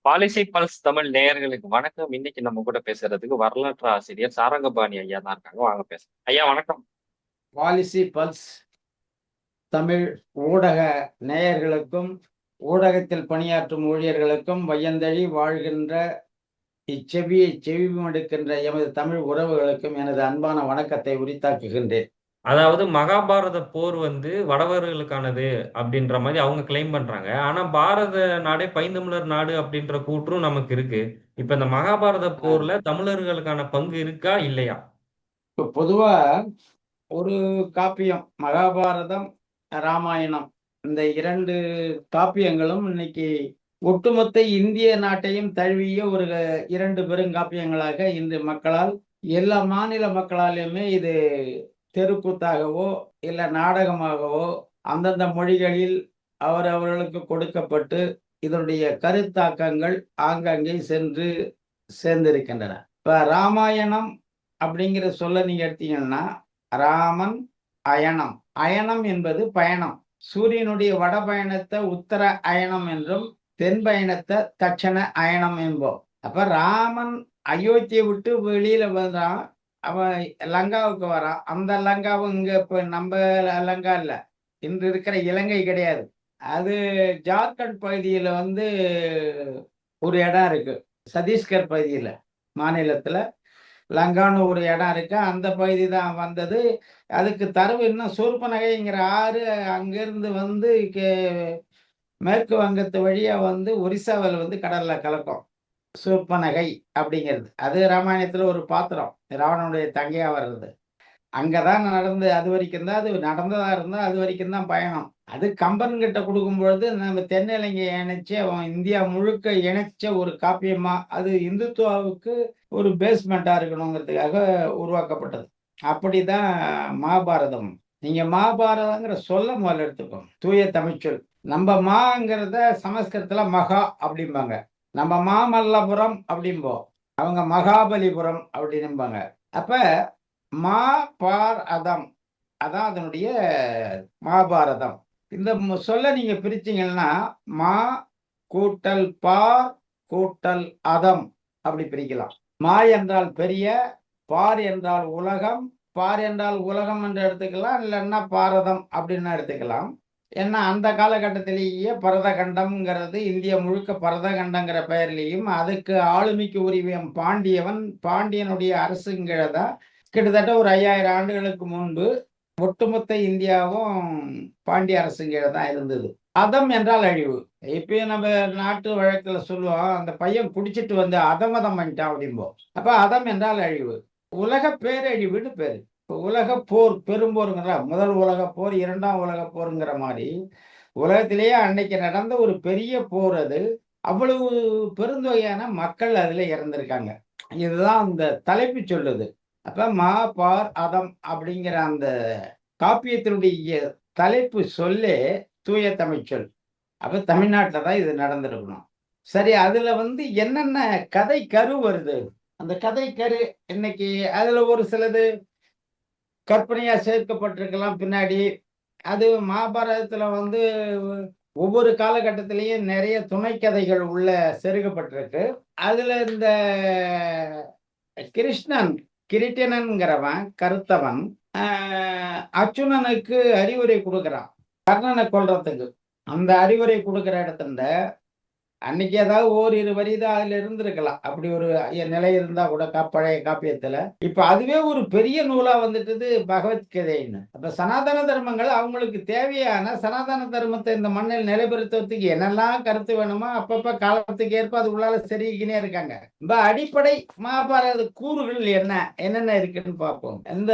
Policy pulse Tamil நேயர்களுக்கு வணக்கம். இன்னைக்கு நம்ம கூட பேசுறதுக்கு வரலாற்று ஆசிரியர் சாரங்கபாணி ஐயா தான் இருக்காங்க. வாங்க பேசலாம். ஐயா வணக்கம். பாலிசி பல்ஸ் தமிழ் ஊடக நேயர்களுக்கும் ஊடகத்தில் பணியாற்றும் ஊழியர்களுக்கும் வையந்தழி வாழ்கின்ற இச்செவியை செவிமடுக்கின்ற எமது தமிழ் உறவுகளுக்கும் எனது அன்பான வணக்கத்தை உரித்தாக்குகின்றேன். அதாவது மகாபாரத போர் வடவர்களுக்கானது அப்படின்ற மாதிரி அவங்க கிளைம் பண்றாங்க. ஆனா பாரத நாடே பைந்தமிழர் நாடு அப்படின்ற கூற்றும் நமக்கு இருக்கு. இப்ப இந்த மகாபாரத போர்ல தமிழர்களுக்கான பங்கு இருக்கா இல்லையா? இப்போ பொதுவா ஒரு காப்பியம் மகாபாரதம், ராமாயணம், இந்த இரண்டு காப்பியங்களும் இன்னைக்கு ஒட்டுமொத்த இந்திய நாட்டையும் தழுவிய ஒரு இரண்டு பெருங்காப்பியங்களாக இன்று மக்களால், எல்லா மாநில மக்களாலுமே இது தெருக்கூத்தாகவோ இல்ல நாடகமாகவோ அந்தந்த மொழிகளில் அவரவர்களுக்கு கொடுக்கப்பட்டு இதனுடைய கருத்தாக்கங்கள் ஆங்காங்கே சென்று சேர்ந்திருக்கின்றன. இப்ப ராமாயணம் அப்படிங்கிற சொல்ல நீங்க எடுத்தீங்கன்னா, ராமன் அயனம். அயனம் என்பது பயணம். சூரியனுடைய வட பயணத்தை உத்தர அயனம் என்றும் தென் பயணத்தை தட்சண அயனம் என்போம். அப்ப ராமன் அயோத்தியை விட்டு வெளியில வந்தான், அவன் லங்காவுக்கு வரான். அந்த லங்காவும் இங்க இப்ப நம்ம லங்கா இல்ல, இன்று இருக்கிற இலங்கை கிடையாது. அது ஜார்க்கண்ட் பகுதியில ஒரு இடம் இருக்கு. சத்தீஸ்கர் பகுதியில மாநிலத்துல லங்கான்னு ஒரு இடம் இருக்கு. அந்த பகுதி தான் வந்தது. அதுக்கு தரவு இன்னும் சூர்பனகைங்கிற ஆறு அங்கிருந்து மேற்கு வங்கத்து வழியா ஒரிசாவில் கடல்ல கலக்கும். சூர்பனகை அப்படிங்கிறது அது ராமாயணத்துல ஒரு பாத்திரம், ராவணனுடைய தங்கையா வர்றது. அங்கதான் நடந்து அது வரைக்கும் தான் அது நடந்ததா இருந்தா அது வரைக்கும் தான் பயணம். அது கம்பன் கிட்ட கொடுக்கும் பொழுது நம்ம தென்னிலங்கை இணைச்சு அவன் இந்தியா முழுக்க இணைச்ச ஒரு காப்பியமா, அது இந்துத்துவாவுக்கு ஒரு பேஸ்மெண்டா இருக்கணுங்கிறதுக்காக உருவாக்கப்பட்டது. அப்படிதான் மகாபாரதம். நீங்க மகாபாரதங்கிற சொல்ல முதல்ல எடுத்துக்கோங்க, தூய தமிழ்ச்சொல். நம்ம மாங்கிறத சமஸ்கிருதத்துல மகா அப்படிம்பாங்க, நம்ம மாமல்லபுரம் அப்படிம்போம், அவங்க மகாபலிபுரம் அப்படின்பாங்க. அப்ப மா பார் அதம், அதான் அதனுடைய மகாபாரதம். இந்த சொல்ல நீங்க பிரிச்சீங்கன்னா மா கூட்டல் பார் கூட்டல் அதம் அப்படி பிரிக்கலாம். மா என்றால் பெரிய, பார் என்றால் உலகம். பார் என்றால் உலகம் என்று எடுத்துக்கலாம், இல்லைன்னா பாரதம் அப்படின்னு எடுத்துக்கலாம். ஏன்னா அந்த காலகட்டத்திலேயே பரதகண்டம்ங்கிறது இந்தியா முழுக்க பரதகண்டங்கிற பெயர்லையும், அதுக்கு ஆளுமைக்கு உரிமையம் பாண்டியவன், பாண்டியனுடைய அரசுங்கிறதா கிட்டத்தட்ட ஒரு 5000 ஆண்டுகளுக்கு முன்பு ஒட்டுமொத்த இந்தியாவும் பாண்டிய அரசுங்கிற தான் இருந்தது. அதம் என்றால் அழிவு. இப்பயும் நம்ம நாட்டு வழக்குல சொல்லுவோம், அந்த பையன் குடிச்சிட்டு அதமதம் பண்ணிட்டான் அப்படிம்போம். அப்ப அதம் என்றால் அழிவு. உலக பேரழிவுன்னு பேரு. இப்போ உலக போர், பெரும்போருங்கிற முதல் உலக போர், இரண்டாம் உலக போருங்கிற மாதிரி உலகத்திலேயே அன்னைக்கு நடந்த ஒரு பெரிய போர் அது. அவ்வளவு பெருந்தொகையான மக்கள் அதுல இறந்திருக்காங்க. இதுதான் அந்த தலைப்பு சொல்லுது. அப்ப மா பார் அதம் அப்படிங்கிற அந்த காப்பியத்தினுடைய தலைப்பு சொல்லே தூய தமிழ்ச்சொல். அப்ப தமிழ்நாட்டில தான் இது நடந்திருக்கணும். சரி, அதுல என்னென்ன கதை கரு வருது, அந்த கதை கரு இன்னைக்கு அதுல ஒரு சிலது கற்பனையா சேர்க்கப்பட்டிருக்கலாம் பின்னாடி. அது மகாபாரதத்துல ஒவ்வொரு காலகட்டத்திலையும் நிறைய துணை கதைகள் உள்ள செருகப்பட்டிருக்கு. அதுல இந்த கிருஷ்ணன், கிருட்டிணன்கிறவன் கருத்தவன் அர்ச்சுனனுக்கு அறிவுரை கொடுக்கிறான் கர்ணனை கொல்றதுக்கு. அந்த அறிவுரை கொடுக்கிற இடத்துல அன்னைக்கு ஏதாவது ஓரிரு வரி தான் அதுல இருந்திருக்கலாம், அப்படி ஒரு நிலை இருந்தா கூட பழைய காப்பியத்துல. இப்ப அதுவே ஒரு பெரிய நூலா வந்துட்டது பகவத்கீதைன்னு. அப்ப சனாதன தர்மங்கள் அவங்களுக்கு தேவையான சனாதன தர்மத்தை இந்த மண்ணில் நிலைபெறுத்துவதற்கு என்னெல்லாம் கருத்து வேணுமோ அப்பப்ப காலத்துக்கு ஏற்ப அது உள்ளால செருகிக்கினே இருக்காங்க. இப்ப அடிப்படை மகாபாரத கூறுகள் என்னென்ன இருக்குன்னு பார்ப்போம். இந்த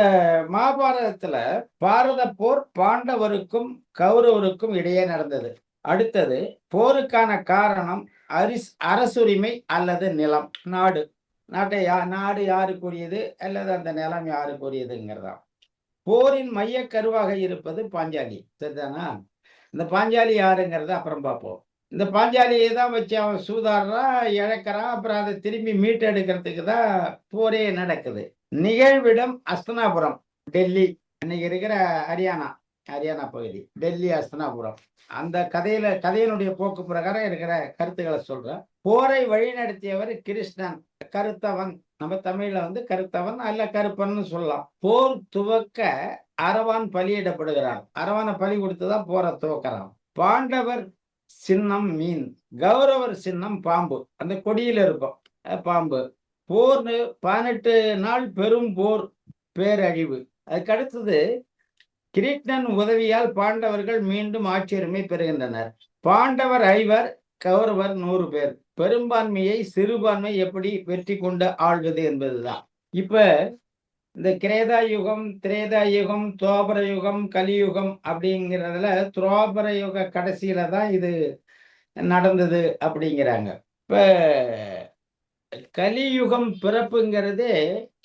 மகாபாரதத்துல பாரத போர் பாண்டவருக்கும் கௌரவருக்கும் இடையே நடந்தது. அடுத்தது போருக்கான காரணம் அரசுரிமை அல்லது நிலம், நாடு. நாடு யாருக்குரியது அல்லது அந்த நிலம் யாருக்குரியதுங்கிறதா. போரின் மைய கருவாக இருப்பது பாஞ்சாலி, சரிதானா? இந்த பாஞ்சாலி யாருங்கிறத அப்புறம் பார்ப்போம். இந்த பாஞ்சாலியை தான் வச்சு அவன் சூதாடுறான், இழக்கிறான். அப்புறம் அதை திரும்பி மீட்டெடுக்கிறதுக்கு தான் போரே நடக்குது. நிகழ்விடம் அஸ்தனாபுரம், டெல்லி, இன்னைக்கு இருக்கிற ஹரியானா. ஹரியானா பகுதி, டெல்லி ஹஸ்தினாபுரம். அந்த கதையினுடைய போக்கு பிரகாரம் இருக்கிற கருத்துக்களை சொல்றேன். போரை வழிநடத்தியவர் கிருஷ்ணன், கருத்தவன். நம்ம தமிழ்ல வந்து கருத்தவன் அல்ல கருப்பன்னு சொல்லலாம். போர் துவக்க அரவான் பலியிடப்படுகிறான். அரவானை பலி கொடுத்துதான் போரை துவக்கிறான். பாண்டவர் சின்னம் மீன், கௌரவர் சின்னம் பாம்பு. அந்த கொடியில இருக்கும் பாம்பு. போர் 18 நாள் பெரும் போர், பேரழிவு. அதுக்கு அடுத்தது கிரீட்னன் உதவியால் பாண்டவர்கள் மீண்டும் ஆட்சியுரிமை பெறுகின்றனர். பாண்டவர் 5, கௌரவர் 100 பேர். பெரும்பான்மையை சிறுபான்மை எப்படி வெற்றி கொண்டு ஆள்வது என்பதுதான். இப்ப இந்த கிரேதா யுகம், திரேதா யுகம், துவாபர யுகம், கலியுகம் அப்படிங்கிறதுல துவாபர யுக கடைசியில தான் இது நடந்தது அப்படிங்கிறாங்க. இப்ப கலியுகம் பிறப்புங்கிறதே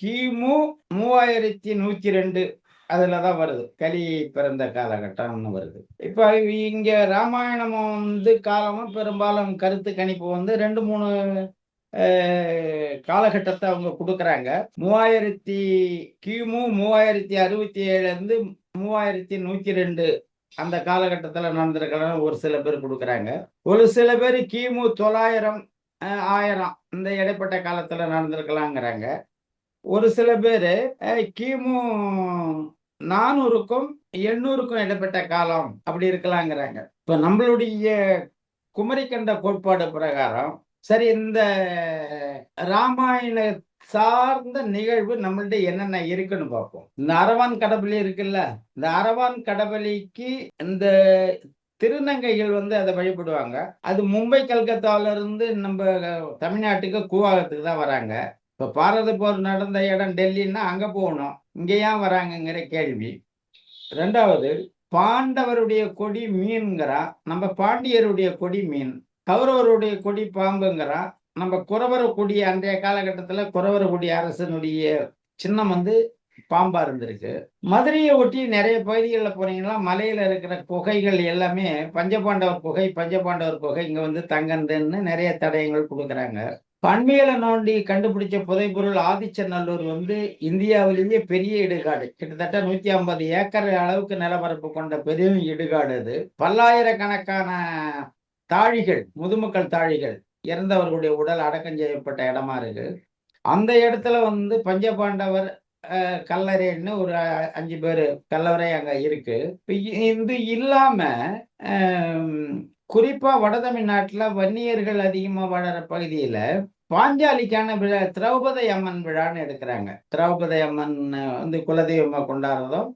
கிமு 3102 அதுலதான் வருது. கலி பிறந்த காலகட்டம்னு வருது. இப்ப இங்க ராமாயணம் வந்து காலமும் பெரும்பாலும் கருத்து கணிப்பு வந்து 2-3 காலகட்டத்தை அவங்க கொடுக்குறாங்க. கிமு 3067 இருந்து 3102 அந்த காலகட்டத்துல நடந்திருக்கலாம் ஒரு சில பேர் கொடுக்குறாங்க. ஒரு சில பேர் கிமு 900 1000 இந்த இடைப்பட்ட காலத்துல நடந்திருக்கலாங்கிறாங்க. ஒரு சில பேரு கிமு 400க்கும் 800க்கும் இடைப்பட்ட காலம் அப்படி இருக்கலாங்கிறாங்க. இப்ப நம்மளுடைய குமரிக்கண்ட கோட்பாடு பிரகாரம் சரி, இந்த ராமாயண சார்ந்த நிகழ்வு நம்மள்ட்ட என்னென்ன இருக்குன்னு பார்ப்போம். இந்த அரவான் கடவுளி இருக்குல்ல, இந்த அரவான் கடவுளிக்கு இந்த திருநங்கைகள் வந்து அதை வழிபடுவாங்க. அது மும்பை கல்கத்தால இருந்து நம்ம தமிழ்நாட்டுக்கு கூவாகத்துக்கு தான் வராங்க. இப்ப பாரத போர் நடந்த இடம் டெல்லின்னா அங்க போகணும், இங்க ஏன் வராங்கங்கிற கேள்வி. ரெண்டாவது, பாண்டவருடைய கொடி மீன்கிறான், நம்ம பாண்டியருடைய கொடி மீன். கௌரவருடைய கொடி பாம்புங்கிறான், நம்ம குறவர கொடி. அன்றைய காலகட்டத்துல குறவர கொடி அரசனுடைய சின்னம் வந்து பாம்பா இருந்திருக்கு. மதுரையை ஒட்டி நிறைய பகுதிகளில் போனீங்கன்னா மலையில இருக்கிற குகைகள் எல்லாமே பஞ்சபாண்டவர் குகை, பஞ்சபாண்டவர் குகை, இங்க வந்து தங்கந்தன்னு நிறைய தடயங்கள் கொடுக்குறாங்க. பண்மையில நோண்டி கண்டுபிடிச்ச புதைபொருள் ஆதிச்சநல்லூர் வந்து இந்தியாவிலேயே பெரிய இடுகாடு. கிட்டத்தட்ட 150 ஏக்கர் அளவுக்கு நிலப்பரப்பு கொண்ட பெரிய இடுகாடு அது. பல்லாயிரக்கணக்கான தாழிகள், முதுமக்கள் தாழிகள், இறந்தவர்களுடைய உடல் அடக்கம் செய்யப்பட்ட இடமா இருக்கு. அந்த இடத்துல வந்து பஞ்சபாண்டவர் கல்லறைன்னு ஒரு 5 பேர் கல்லறை அங்க இருக்கு. இது இல்லாம குறிப்பா வட தமிழ்நாட்டுல வன்னியர்கள் அதிகமா வாழற பகுதியில பாஞ்சாலிக்கான விழா, திரௌபதி அம்மன் விழான்னு எடுக்கிறாங்க. திரௌபதி அம்மன் வந்து குலதெய்வமா கொண்டாடுறதும்,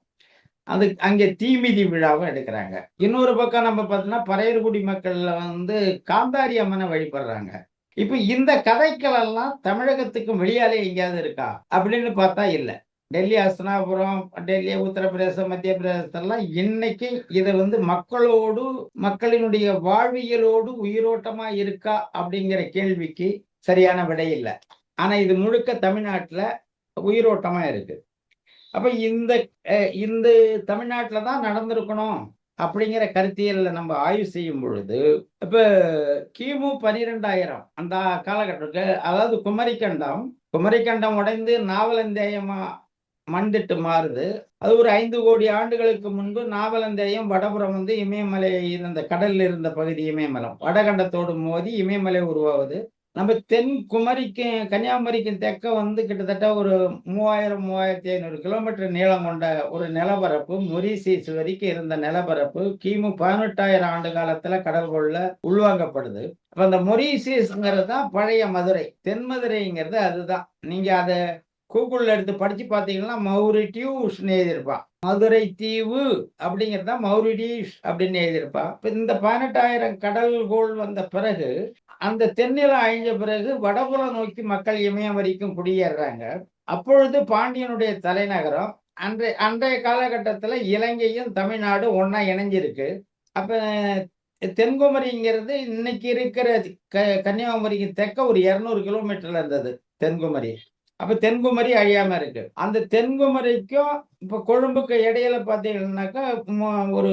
அது அங்கே தீமிதி விழாவும் எடுக்கிறாங்க. இன்னொரு பக்கம் நம்ம பார்த்தோம்னா பறையர்குடி மக்கள்ல வந்து காந்தாரி அம்மனை வழிபடுறாங்க. இப்ப இந்த கதைகள் எல்லாம் தமிழகத்துக்கும் வெளியாலே எங்கேயாவது இருக்கா அப்படின்னு பார்த்தா இல்லை. டெல்லி ஹஸ்தினாபுரம், டெல்லி உத்தரப்பிரதேசம், மத்திய பிரதேசத்தெல்லாம் இன்னைக்கு இதை வந்து மக்களோடு, மக்களினுடைய வாழ்வியலோடு உயிரோட்டமா இருக்கா அப்படிங்கிற கேள்விக்கு சரியான விடை இல்லை. ஆனா இது முழுக்க தமிழ்நாட்டுல உயிரோட்டமா இருக்கு. அப்ப இந்த தமிழ்நாட்டுல தான் நடந்திருக்கணும் அப்படிங்கிற கருத்தியல்ல நம்ம ஆய்வு செய்யும் பொழுது, இப்ப கிமு 12,000 அந்த காலகட்டத்துக்கு, அதாவது குமரிக்கண்டம் உடைந்து நாவலந்தேயமா மண்திட்டு மாறுது. அது ஒரு 5 கோடி ஆண்டுகளுக்கு முன்பு நாவலந்தேயம் வடபுறம் வந்து இமயமலை இருந்த கடல்ல இருந்த பகுதி இமயமலம் வடகண்டத்தோடு மோதி இமயமலை உருவாகுது. நம்ம தென் குமரிக்கு கன்னியாகுமரிக்கும் தெற்க வந்து கிட்டத்தட்ட ஒரு 3000-3500 கிலோமீட்டர் நீளம் கொண்ட ஒரு நிலப்பரப்பு, மொரீசியஸ் வரைக்கும் இருந்த நிலப்பரப்பு கிமு 18,000 ஆண்டு காலத்துல கடற்கொள்ள உள்வாங்கப்படுது. அப்ப அந்த மொரீசியஸ்ங்கிறது தான் பழைய மதுரை. தென் மதுரைங்கிறது அதுதான். நீங்க அதை கூகுள்ல எடுத்து படிச்சு பார்த்தீங்கன்னா மௌரிட்டியூஸ்ன்னு எழுதியிருப்பான். மதுரை தீவு அப்படிங்கிறதா மௌரிடியூஸ் அப்படின்னு எழுதியிருப்பான். இப்ப இந்த 18,000 கடல்கோள் வந்த பிறகு, அந்த தென்னிலம் அழிஞ்ச பிறகு வடபுறம் நோக்கி மக்கள் இமயம் வரைக்கும் குடியேறாங்க. அப்பொழுது பாண்டியனுடைய தலைநகரம் அன்றைய காலகட்டத்துல இலங்கையும் தமிழ்நாடு ஒன்னா இணைஞ்சிருக்கு. அப்ப தென்குமரிங்கிறது இன்னைக்கு இருக்கிற கன்னியாகுமரிக்கு தெற்க ஒரு 200 கிலோமீட்டர்ல இருந்தது தென்குமரி. அப்ப தென்குமரி அழியாம இருக்கு. அந்த தென்குமரிக்கும் இப்ப கொழும்புக்கு இடையில பாத்தீங்கன்னாக்கா ஒரு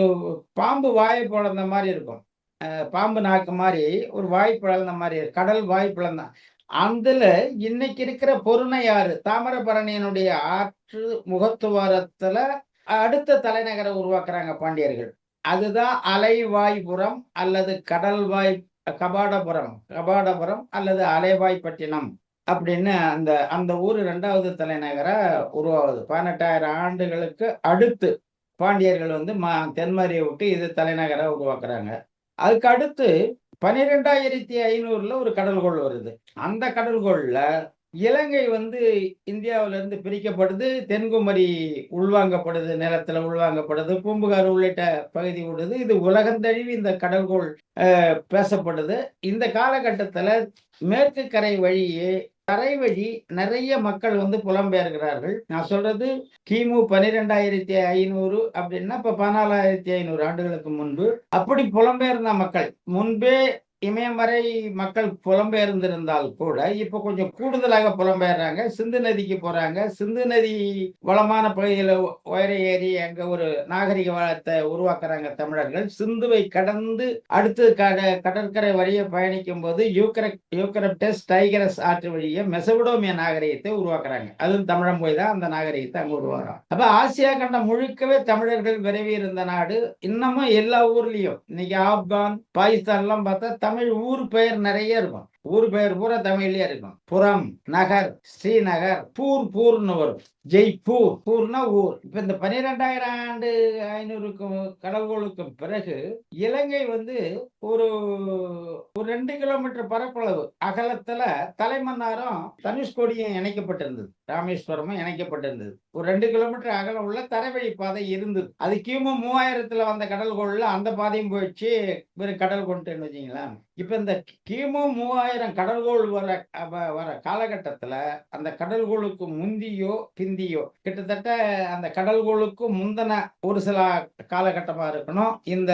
பாம்பு வாய் பிளந்த மாதிரி இருக்கும். பாம்பு நாக்கு மாதிரி ஒரு வாய் பிளந்த மாதிரி, கடல் வாய் பிளந்த. அதுல இன்னைக்கு இருக்கிற பொருணையாறு, தாமிரபரணியினுடைய ஆற்று முகத்துவாரத்துல அடுத்த தலைநகரை உருவாக்குறாங்க பாண்டியர்கள். அதுதான் அலைவாய்புரம் அல்லது கடல்வாய் கபாடபுரம் கபாடபுரம் அல்லது அலைவாய்ப்பட்டினம் அப்படின்னு அந்த அந்த ஊர் இரண்டாவது தலைநகரா உருவாகுது. 18,000 ஆண்டுகளுக்கு அடுத்து பாண்டியர்கள் வந்து தென்மேரியை விட்டு இது தலைநகரா உருவாக்குறாங்க. அதுக்கு அடுத்து 12,500 ஒரு கடல்கோள் வருது. அந்த கடல்கோள்ல இலங்கை வந்து இந்தியாவில இருந்து பிரிக்கப்படுது. தென்குமரி உள்வாங்கப்படுது, நிலத்துல உள்வாங்கப்படுது. பூம்புகார் உள்ளிட்ட பகுதி விடுது. இது உலகந்தழுவி இந்த கடல்கோள் பேசப்படுது. இந்த காலகட்டத்துல மேற்கு கரை வழியே தரை வழி நிறைய மக்கள் வந்து புலம்பெயர்கிறார்கள். நான் சொல்றது கிமு 12,500 அப்படின்னா இப்ப 14,500 ஆண்டுகளுக்கு முன்பு அப்படி புலம்பெயர்ந்த மக்கள் முன்பே இமயம் வரை மக்கள் புலம்பெயர்ந்திருந்தால் கூட இப்ப கொஞ்சம் கூடுதலாக புலம்பெயர்றாங்க. சிந்து நதிக்கு போறாங்க. சிந்து நதி வளமான பகுதியில உயர ஏறி அங்க ஒரு நாகரிக வளத்தை உருவாக்குறாங்க தமிழர்கள். சிந்துவை கடந்து அடுத்து கடற்கரை வழியே பயணிக்கும் போது யூக்கரப்டஸ் டைகரஸ் ஆற்று வழியே மெசபடோமிய நாகரிகத்தை உருவாக்குறாங்க. அதுவும் தமிழன் போய் தான் அந்த நாகரிகத்தை அங்க உருவாக்குறாங்க. அப்ப ஆசியா கண்டம் முழுக்கவே தமிழர்கள் விரைவி இருந்த நாடு. இன்னமும் எல்லா ஊர்லயும் இன்னைக்கு ஆப்கான் பாகிஸ்தான் எல்லாம் பார்த்தா தமிழ் ஊர் பெயர் நிறைய இருக்கும். ஊர் பெயர் பூரா தமிழ்லயே இருக்கும். புறம், நகர், ஸ்ரீநகர், பூர்னு வரும். ஜெய்ப்பூர், பூர்னா ஊர். இப்ப இந்த 12,500 கடல்கோளுக்கும் பிறகு இலங்கை வந்து ஒரு 2 கிலோமீட்டர் பரப்பளவு அகலத்துல தலைமன்னாரும் தனுஷ்கோடியும் இணைக்கப்பட்டிருந்தது. ராமேஸ்வரமும் இணைக்கப்பட்டிருந்தது. ஒரு 2 கிலோமீட்டர் அகலம் உள்ள தரைவழி பாதை இருந்தது. அது கிமு 3000 வந்த கடல்கோள்ல அந்த பாதையும் போயிடுச்சு. வெறும் கடல் கொண்டுன்னு வச்சுங்களேன். இப்ப இந்த கிமு 3000 கடல்கோள் வர காலகட்டத்துல அந்த கடல்கோளுக்கு முந்தியோ பிந்தியோ கிட்டத்தட்ட அந்த கடல்கோளுக்கு முந்தின ஒரு சில காலகட்டமா இருக்கணும் இந்த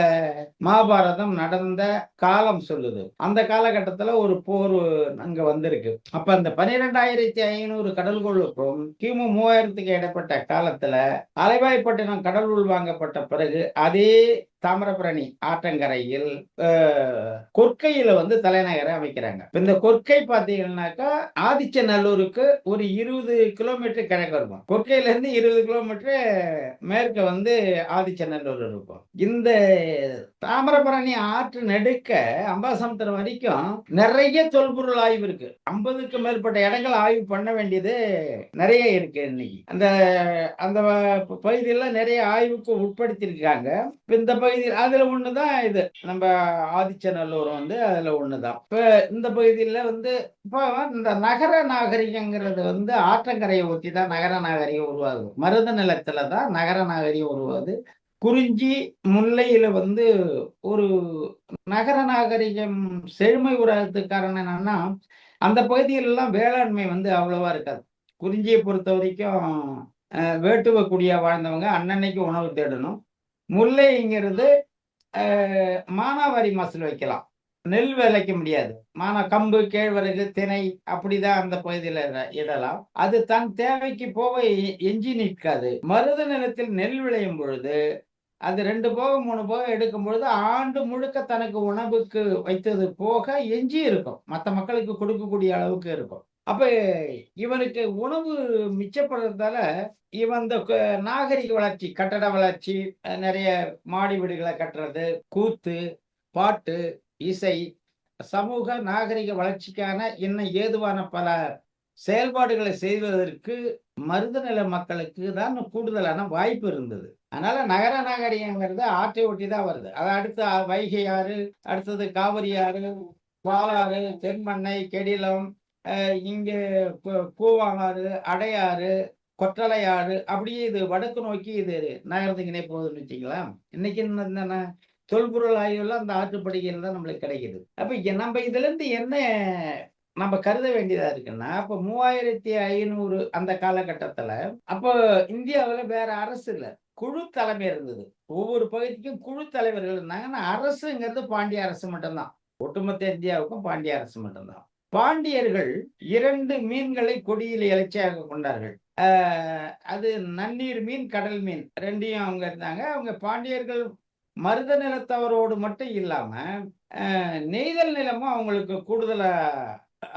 மகாபாரதம் நடந்த காலம் சொல்லுது. அந்த காலகட்டத்துல ஒரு போர் அங்க வந்திருக்கு. அப்ப அந்த 12,500 கடல்கோளுக்கும் கிமு 3000 இடைப்பட்ட காலத்துல அலைவாய்ப்பட்டினம் கடல் உள்வாங்கப்பட்ட பிறகு அதே தாமிரபரணி ஆற்றங்கரையில் கொற்கையில வந்து தலைநகரை அமைக்கிறாங்க. இந்த கொற்கை பாத்தீங்கன்னாக்கா ஆதிச்சநல்லூருக்கு ஒரு 20 கிலோமீட்டர் கிழக்கு இருக்கும். கொற்கையில இருந்து 20 கிலோமீட்டர் மேற்க வந்து ஆதிச்சநல்லூர் இருக்கும். இந்த தாமிரபரணி ஆற்று நெடுக்க அம்பாசமுத்திரம் வரைக்கும் நிறைய தொல்பொருள் ஆய்வு இருக்கு. 50க்கு மேற்பட்ட இடங்கள் ஆய்வு பண்ண வேண்டியது நிறைய இருக்கு. இன்னைக்கு அந்த அந்த பகுதியில நிறைய ஆய்வுக்கு உட்படுத்தியிருக்காங்க. இந்த பகுதியில் அதுல ஒண்ணுதான் இது நம்ம ஆதிச்சநல்லூர் வந்து அதுல ஒண்ணுதான். இப்ப இந்த பகுதியில வந்து இப்ப இந்த நகர நாகரிகங்கிறது வந்து ஆற்றங்கரையை ஒட்டி தான் நகர நாகரிகம் உருவாகுது. மருத நிலத்துலதான் நகர நாகரிகம் உருவாகுது. குறிஞ்சி முல்லையில வந்து ஒரு நகர நாகரிகம் செழுமை உருவாகிறதுக்கு காரணம் என்னன்னா அந்த பகுதிகளெல்லாம் வேளாண்மை வந்து அவ்வளவா இருக்காது. குறிஞ்சியை பொறுத்த வரைக்கும் வேட்டுவ குடியா வாழ்ந்தவங்க அன்னன்னைக்கு உணவு தேடணும். முல்லைங்கிறது மானாவாரி மசல் வைக்கலாம், நெல் விளைக்க முடியாது. கம்பு கேழ்வரகு திணை அப்படிதான் அந்த பகுதியில இடலாம். அது தன் தேவைக்கு போக எஞ்சி நிற்காது. மருத நிலத்தில் நெல் விளையும் பொழுது அது 2 போக 3 போக எடுக்கும் பொழுது ஆண்டு முழுக்க தனக்கு உணவுக்கு வைத்தது போக எஞ்சி இருக்கும். மற்ற மக்களுக்கு கொடுக்கக்கூடிய அளவுக்கு இருக்கும். அப்ப இவனுக்கு உணவு மிச்சப்படுறதால இவன் இந்த நாகரிக வளர்ச்சி, கட்டட வளர்ச்சி, நிறைய மாடி வீடுகளை கட்டுறது, கூத்து, பாட்டு, இசை, சமூக நாகரிக வளர்ச்சிக்கான இன்னும் ஏதுவான பல செயல்பாடுகளை செய்வதற்கு மருத நில மக்களுக்கு தான் கூடுதலான வாய்ப்பு இருந்தது. அதனால நகர நாகரிகங்கிறது ஆற்றை ஒட்டி தான் வருது. அது அடுத்து வைகை ஆறு, அடுத்தது காவிரி ஆறு, பாலாறு, தென்மண்ணை, கெடிலம், இங்கே கூவானாறு, அடையாறு, கொற்றலையாறு, அப்படியே இது வடக்கு நோக்கி இது நகரத்துக்குனே போகுதுன்னு வச்சுக்கலாம். இன்னைக்கு என்ன தொல்பொருள் ஆய்வுலாம் அந்த ஆற்றுப்படுகையில் தான் நம்மளுக்கு கிடைக்குது. அப்ப நம்ம இதுல இருந்து என்ன நம்ம கருத வேண்டியதா இருக்குன்னா, அப்ப 3500 அந்த காலகட்டத்துல அப்போ இந்தியாவுல வேற அரசு இல்ல, குழு தலைமை இருந்தது. ஒவ்வொரு பகுதிக்கும் குழு தலைவர்கள் இருந்தாங்கன்னா அரசுங்கிறது பாண்டிய அரசு மட்டும்தான். ஒட்டுமொத்த இந்தியாவுக்கும் பாண்டிய அரசு மட்டும்தான். பாண்டியர்கள் 2 மீன்களை கொடியில் எழுச்சியாக கொண்டார்கள். அது நன்னீர் மீன், கடல் மீன் ரெண்டையும் அவங்க இருந்தாங்க. அவங்க பாண்டியர்கள் மருத நிலத்தவரோடு மட்டும் இல்லாம நெய்தல் நிலமும் அவங்களுக்கு கூடுதலா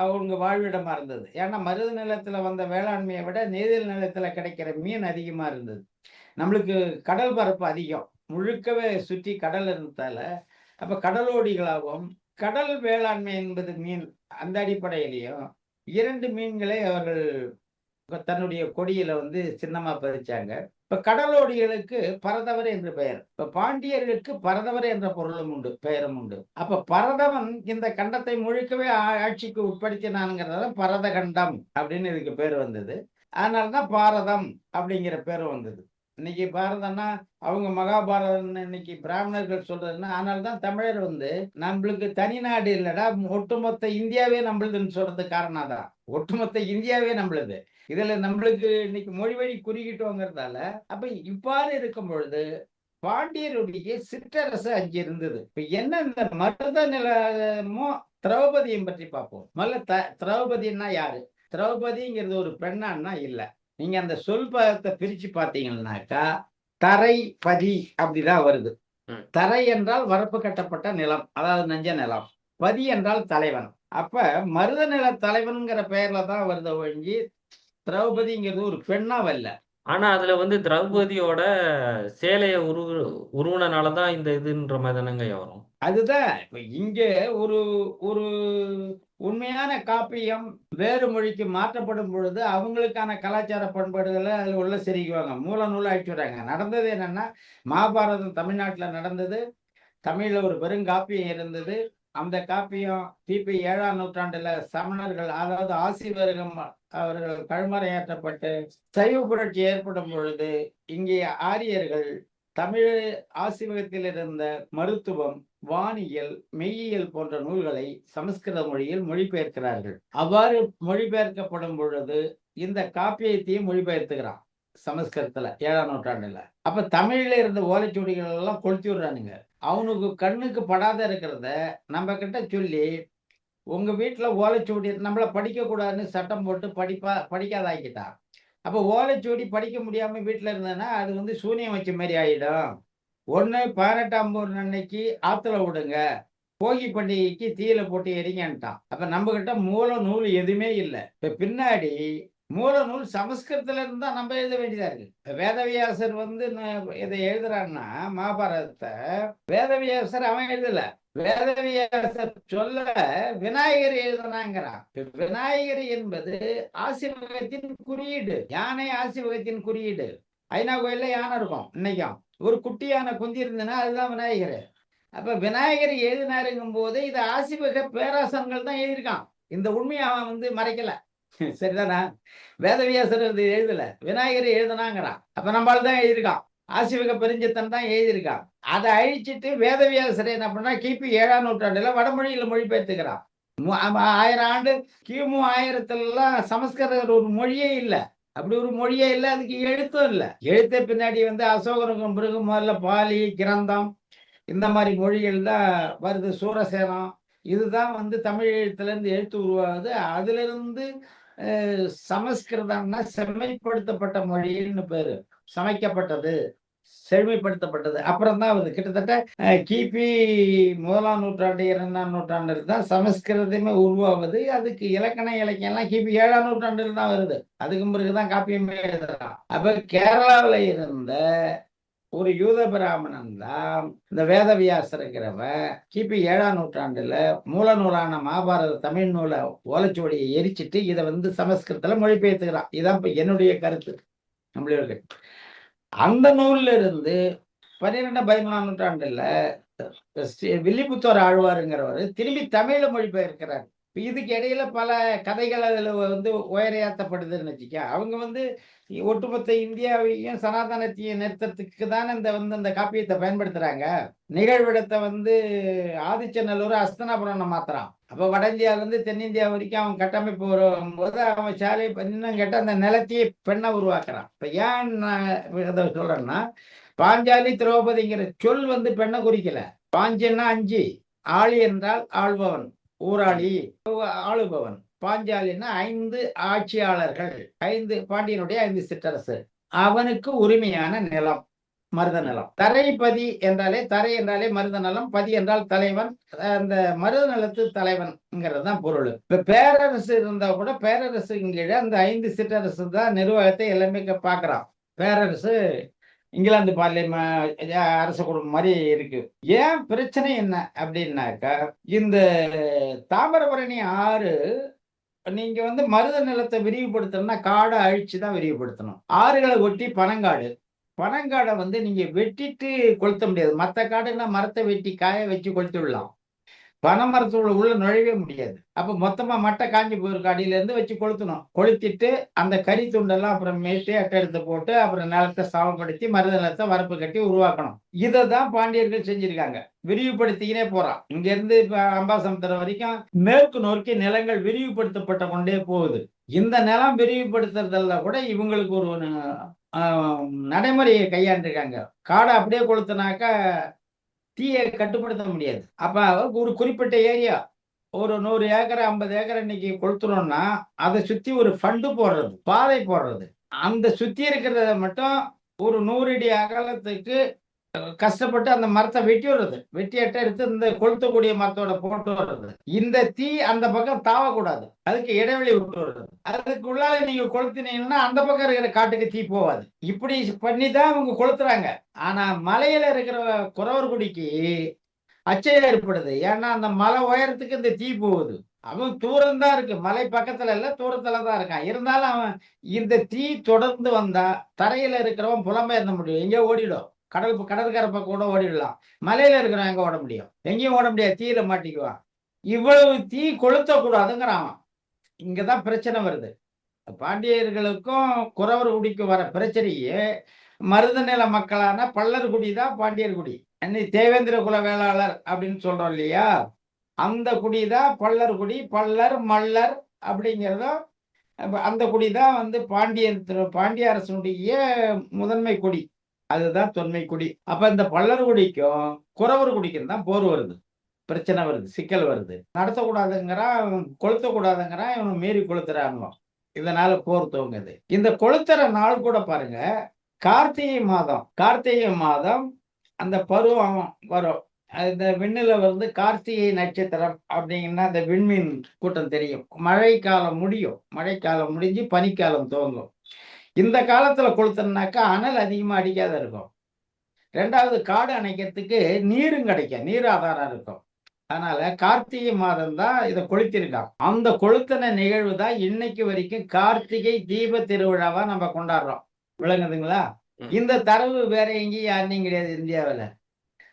அவங்க வாழ்விடமா இருந்தது. ஏன்னா மருத நிலத்துல வந்த வேளாண்மையை விட நெய்தல் நிலத்துல கிடைக்கிற மீன் அதிகமா இருந்தது. நம்மளுக்கு கடல் பரப்பு அதிகம், முழுக்கவே சுற்றி கடல் இருந்ததால அப்ப கடலோடிகளாகவும், கடல் வேளாண்மை என்பது மீன், அந்த அடிப்படையிலையும் 2 மீன்களை அவர்கள் தன்னுடைய கொடியில வந்து சின்னமா பதிச்சாங்க. இப்ப கடலோடிகளுக்கு பரதவர் என்று பெயர். இப்ப பாண்டியர்களுக்கு பரதவர் என்ற பொருளும் உண்டு, பெயரும் உண்டு. அப்ப பரதவன் இந்த கண்டத்தை முழுக்கவே ஆட்சிக்கு உட்படுத்தினான்ங்கிறதால பரத கண்டம் அப்படின்னு இதுக்கு பேர் வந்தது. அதனாலதான் பாரதம் அப்படிங்கிற பேரும் வந்தது. இன்னைக்கு பாரதம்னா அவங்க மகாபாரதம்னு இன்னைக்கு பிராமணர்கள் சொல்றதுன்னா, அதனாலதான் தமிழர் வந்து நம்மளுக்கு தனி நாடு இல்லடா, ஒட்டுமொத்த இந்தியாவே நம்மளுதுன்னு சொல்றதுக்கு காரணம் தான். ஒட்டுமொத்த இந்தியாவே நம்மளுது. இதுல நம்மளுக்கு இன்னைக்கு மொழி வழி குறுகிட்டோங்கிறதால, அப்ப இவ்வாறு இருக்கும் பொழுது பாண்டியருடைய சிற்றரசு அங்கே இருந்தது. இப்ப என்ன இந்த மருத நிலமும் திரௌபதியும் பற்றி பார்ப்போம். முதல்ல திரௌபதினா யாரு? திரௌபதிங்கிறது ஒரு பெண்ணான்னா இல்ல. நீங்க அந்த சொல் பதத்தை பிரிச்சு பார்த்தீங்கன்னாக்கா, தரை பதி அப்படிதான் வருது. தரை என்றால் வரப்பு கட்டப்பட்ட நிலம், அதாவது நஞ்ச நிலம். பதி என்றால் தலைவன். அப்ப மருத நில தலைவன்கிற பெயர்ல தான் வருத ஒழிஞ்சி திரௌபதிங்கிறது ஒரு பெண்ணா வரல. ஆனா அதுல வந்து திரௌபதியோட சேலைய உருவனனாலதான் இந்த இதுன்ற மாதிரி தானங்க வரும். அதுதான் இப்ப இங்க ஒரு ஒரு உண்மையான காப்பியம் வேறு மொழிக்கு மாற்றப்படும் பொழுது அவங்களுக்கான கலாச்சார பண்பாடுகளை அதுல உள்ள செருகுவாங்க, மூல நூலா அழிச்சுடுறாங்க. நடந்தது என்னன்னா, மகாபாரதம் தமிழ்நாட்டுல நடந்தது. தமிழ்ல ஒரு பெருங்காப்பியம் இருந்தது. அந்த காப்பியம் கிபி 7ஆம் நூற்றாண்டுல சமணர்கள், அதாவது ஆசிவர்கம் அவர்கள் கழுமறையாற்றப்பட்டு சைவ புரட்சி ஏற்படும் பொழுது இங்கே ஆரியர்கள் தமிழ் ஆசிவகத்தில் இருந்த மருத்துவம், வானியல், மெய்யியல் போன்ற நூல்களை சமஸ்கிருத மொழியில் மொழிபெயர்க்கிறார்கள். அவ்வாறு மொழிபெயர்க்கப்படும் பொழுது இந்த காப்பியத்தையும் மொழிபெயர்த்துக்கிறான் சமஸ்கிருதத்துல 7ஆம் நூற்றாண்டுல. அப்ப தமிழ்ல இருந்த ஓலைச்சுவடிகள் எல்லாம் கொளுத்தி விடுறானுங்க. அவனுக்கு கண்ணுக்கு படாத இருக்கிறத நம்ம கிட்ட சொல்லி, உங்க வீட்டுல ஓலைச்சுவடி நம்மள படிக்க கூடாதுன்னு சட்டம் போட்டு படிக்காதாக்கிட்டான். அப்ப ஓலைச்சுவடி படிக்க முடியாம வீட்டுல இருந்ததுன்னா அது வந்து சூனியம் வச்ச மாதிரி ஆயிடும். ஒண்ணு 18ஆம் ஊர் அன்னைக்கு ஆத்துல விடுங்க, போகி பண்டிகைக்கு தீயில போட்டு எரிங்கன்ட்டான். அப்ப நம்ம கிட்ட மூல நூல் எதுவுமே இல்லை. இப்ப பின்னாடி மூல நூல் சமஸ்கிருதத்துல இருந்தா நம்ம எழுத வேண்டியதா இருக்கு. வேதவியாசர் வந்து இதை எழுதுறான்னா மகாபாரதத்தை, வேதவியாசர் அவன் எழுதல. வேதவியாசர் சொல்ல விநாயகர் எழுதுனாங்கிறான். விநாயகர் என்பது ஆசிவகத்தின் குறியீடு, யானை ஆசிவகத்தின் குறியீடு. ஐநா கோயில்ல யானை இருக்கும் இன்னைக்கும். ஒரு குட்டி யானை குந்தி இருந்ததுன்னா அதுதான் விநாயகர். அப்ப விநாயகர் எழுதினாருங்கும் போது இது ஆசிவக பேராசங்கள் தான் எழுதியிருக்கான். இந்த உண்மையை அவன் வந்து மறைக்கல. சரிதானா? வேதவியாசர் எழுதல, விநாயகர் எழுதினாங்கிறான். அப்ப நம்மளால தான் எழுதியிருக்கான், ஆசிவக பெருஞ்சத்தன் தான் எழுதியிருக்கான். அதை அழிச்சிட்டு வேதவியாசர் என்ன பண்ணா கிபி 7ஆம் நூற்றாண்டுல வடமொழியில மொழிபெயர்த்துக்கிறான். 1000 ஆண்டு கிமு 1000 சமஸ்கிருத ஒரு மொழியே இல்லை. அப்படி ஒரு மொழியே இல்லை, அதுக்கு எழுத்தும் இல்லை. எழுத்த பின்னாடி வந்து அசோகனுக்கும் பிறகு முதல்ல பாலி, கிரந்தம் இந்த மாதிரி மொழிகள் தான் வருது. சூரசேனம் இதுதான் வந்து தமிழ் எழுத்துல இருந்து எழுத்து உருவாகுது. அதுல இருந்து சமஸ்கிருதம்னா செம்மைப்படுத்தப்பட்ட மொழின்னு பேரு. சமைக்கப்பட்டது, செழுமைப்படுத்தப்பட்டது அப்புறம் தான் வருது. கிட்டத்தட்ட கிபி 1ஆம் நூற்றாண்டு 2ஆம் நூற்றாண்டில் தான் சமஸ்கிருதமே உருவாகுது. அதுக்கு இலக்கண இலக்கியம் எல்லாம் கிபி 7ஆம் நூற்றாண்டில் தான் வருது. அதுக்கு பிறகுதான் காப்பியமே எழுதலாம். அப்ப கேரளாவில் இருந்த ஒரு யூத பிராமணன் தான் இந்த வேதவியாசருங்கிறவன் கிபி 7ஆம் நூற்றாண்டுல மூல நூலான மகாபாரத தமிழ் நூலை ஓலைச்சுவடியை எரிச்சிட்டு இதை வந்து சமஸ்கிருதத்துல மொழிபெயர்த்துக்கிறான். இதான் இப்ப என்னுடைய கருத்து. நம்மளுடைய அந்த நூல்ல இருந்து 12-13ஆம் நூற்றாண்டுல வில்லிபுத்தூர் ஆழ்வாருங்கிறவர் திரும்பி தமிழ்ல மொழிபெயர்க்கிறார். இதுக்கு இடையில பல கதைகள் அதுல வந்து உயரையாத்தப்படுதுன்னு வச்சுக்க. அவங்க வந்து ஒட்டுமொத்த இந்தியாவையும் சனாதனத்தையும் நிறுத்தத்துக்கு தானே இந்த காப்பியத்தை பயன்படுத்துறாங்க. நிகழ்விடத்தை வந்து ஆதிச்சநல்லூர் அஸ்தனாபுரம் மாத்துறான். அப்ப வட இந்தியாவில இருந்து தென்னிந்தியா வரைக்கும் அவன் கட்டமைப்பு வரும்போது அவன் சாலை இன்னும் கேட்ட அந்த நிலத்தையே பெண்ணை உருவாக்குறான். இப்ப ஏன் நான் சொல்றேன்னா, பாஞ்சாலி திரௌபதிங்கிற சொல் வந்து பெண்ணை குறிக்கல. பாஞ்சன்னா 5, ஆளி என்றால் ஆள்பவன், ஊராளி, ஆளுபவன். பாஞ்சாலின்னா 5 ஆட்சியாளர்கள், 5 பாண்டியனுடைய 5 சிற்றரசு. அவனுக்கு உரிமையான நிலம் மருத நிலம். தரைப்பதி என்றாலே, தரை என்றாலே மருத நிலம், பதி என்றால் தலைவன். அந்த மருத நிலத்து தலைவன்ங்கிறது தான் பொருள். இப்ப பேரரசு இருந்தா கூட பேரரசு கீழே அந்த 5 சிற்றரசு தான் நிர்வாகத்தை எல்லாமே பாக்குறான். பேரரசு இங்கிலாந்து அரச குடும்பம் மாதிரி இருக்கு. ஏன் பிரச்சனை என்ன அப்படின்னாக்கா, இந்த தாமிரபரணி ஆறு நீங்க மருத நிலத்தை விரிவுபடுத்தணும்னா காடை அழிச்சு தான் விரிவுபடுத்தணும். ஆறுகளை ஒட்டி பனங்காடு. பனங்காடை நீங்க வெட்டிட்டு கொளுத்த முடியாது. மத்த காடுன்னா மரத்தை வெட்டி காய வச்சு கொளுத்தி விடலாம். பனை மரத்துக்குள்ள உள்ள நுழையவே முடியாது. அப்ப மொத்தமா மட்டை காஞ்சி போயிருக்க அடியில இருந்து வச்சு கொளுத்தணும். கொளுத்திட்டு அந்த கறி துண்டெல்லாம் அப்புறம் மேட்டு அட்டை எடுத்து போட்டு அப்புறம் நிலத்தை சமப்படுத்தி மருத நிலத்தை வரப்பு கட்டி உருவாக்கணும். இதை தான் பாண்டியர்கள் செஞ்சிருக்காங்க. விரிவுபடுத்திக்கினே போறான். இங்க இருந்து இப்ப அம்பாசமுத்திரம் வரைக்கும் மேற்கு நோக்கி நிலங்கள் விரிவுபடுத்தப்பட்ட கொண்டே போகுது. இந்த நிலம் விரிவுபடுத்துறதுல கூட இவங்களுக்கு ஒரு நடைமுறையை கையாண்டிருக்காங்க. காடை அப்படியே கொளுத்துனாக்கா தீயை கட்டுப்படுத்த முடியாது. அப்ப ஒரு குறிப்பிட்ட ஏரியா ஒரு 100 ஏக்கர் 50 ஏக்கர் இன்னைக்கு கொளுத்துறோம்னா அதை சுத்தி ஒரு ஃபண்டு போடுறது, பாதை போடுறது. அந்த சுத்தி இருக்கிறத மட்டும் ஒரு 100 அடி அகலத்துக்கு கஷ்டப்பட்டு அந்த மரத்தை வெட்டி விடுறது. வெட்டி எட்ட எடுத்து இந்த கொளுத்தக்கூடிய மரத்தோட போட்டு வர்றது. இந்த தீ அந்த பக்கம் தாவக்கூடாது. அதுக்கு இடைவெளி விட்டு வர்றது. அதுக்குள்ளால நீங்க கொளுத்தினீங்கன்னா அந்த பக்கம் இருக்கிற காட்டுக்கு தீ போகாது. இப்படி பண்ணி தான் அவங்க கொளுத்துறாங்க. ஆனா மலையில இருக்கிற குறவர்குடிக்கு அச்சம் ஏற்படுது. ஏன்னா அந்த மலை உயரத்துக்கு இந்த தீ போகுது. அவன் தூரம் தான் இருக்கு. மலை பக்கத்துல இல்ல, தூரத்துல தான் இருக்கான். இருந்தாலும் அவன் இந்த தீ தொடர்ந்து வந்தா தரையில இருக்கிறவன் புலம்பெயர்ந்த முடியும். எங்கேயோ ஓடிடும். கடற்கரை பக்கம் கூட ஓடிடலாம். மலையில இருக்கிறவன் எங்க ஓட முடியும்? எங்கேயும் ஓட முடியாது. தீயில மாட்டிக்குவான். இவ்வளவு தீ கொளுத்த கூடாதுங்கிறான் அவன். இங்கதான் பிரச்சனை வருது. பாண்டியர்களுக்கும் குறவர் குடிக்கும் வர பிரச்சனையே மருத நில மக்களான பல்லர் குடி தான் பாண்டியர் குடி. அன்னைக்கு தேவேந்திர குல வேளாளர் அப்படின்னு சொல்றோம் இல்லையா, அந்த குடிதான் பல்லர் குடி. பல்லர் மல்லர் அப்படிங்கிறதும் அந்த குடிதான் பாண்டிய அரசனுடைய முதன்மை குடி. அதுதான் தொன்மை குடி. அப்ப இந்த பல்லர் குடிக்கும் குறவர் குடிக்கும் தான் போர் வருது, பிரச்சனை வருது, சிக்கல் வருது. நடத்தக்கூடாதுங்கிறான், கொளுத்தக்கூடாதுங்கிறான், இவன் மீறி கொளுத்துறாங்க. இதனால போர் துவங்குது. இந்த கொளுத்துற நாள் கூட பாருங்க, கார்த்திகை மாதம். கார்த்திகை மாதம் அந்த பருவம் வரும். இந்த விண்ணுல கார்த்திகை நட்சத்திரம் அப்படிங்கன்னா அந்த விண்மீன் கூட்டம் தெரியும். மழைக்காலம் முடியும். மழைக்காலம் முடிஞ்சு பனிக்காலம் துவங்கும். இந்த காலத்துல கொளுத்தனாக்கா அனல் அதிகமா அடிக்காத இருக்கும். ரெண்டாவது காடு அணைக்கிறதுக்கு நீரும் கிடைக்கும், நீர் ஆதாரம் இருக்கும். அதனால கார்த்திகை மாதம் தான் இதை கொளுத்திருக்கான். அந்த கொளுத்தின நிகழ்வு தான் இன்னைக்கு வரைக்கும் கார்த்திகை தீப திருவிழாவா நம்ம கொண்டாடுறோம். விளங்குதுங்களா? இந்த தரவு வேற எங்கேயும் யாருனையும் கிடையாது இந்தியாவில்.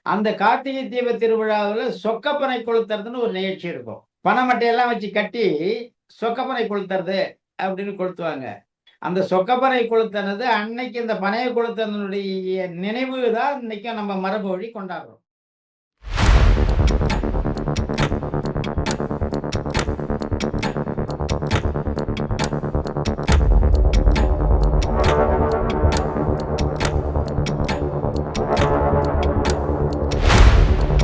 அந்த கார்த்திகை தீப திருவிழாவில் சொக்கப்பனை கொளுத்துறதுன்னு ஒரு நிகழ்ச்சி இருக்கும். பனைமட்டையெல்லாம் வச்சு கட்டி சொக்கப்பனை கொளுத்துறது அப்படின்னு கொளுத்துவாங்க. அந்த சொக்கப்பனை கொளுத்துனது அன்னைக்கு இந்த பனையை கொளுத்தனுடைய நினைவு தான் இன்னைக்கும் நம்ம மரபு வழி கொண்டாடுறோம்.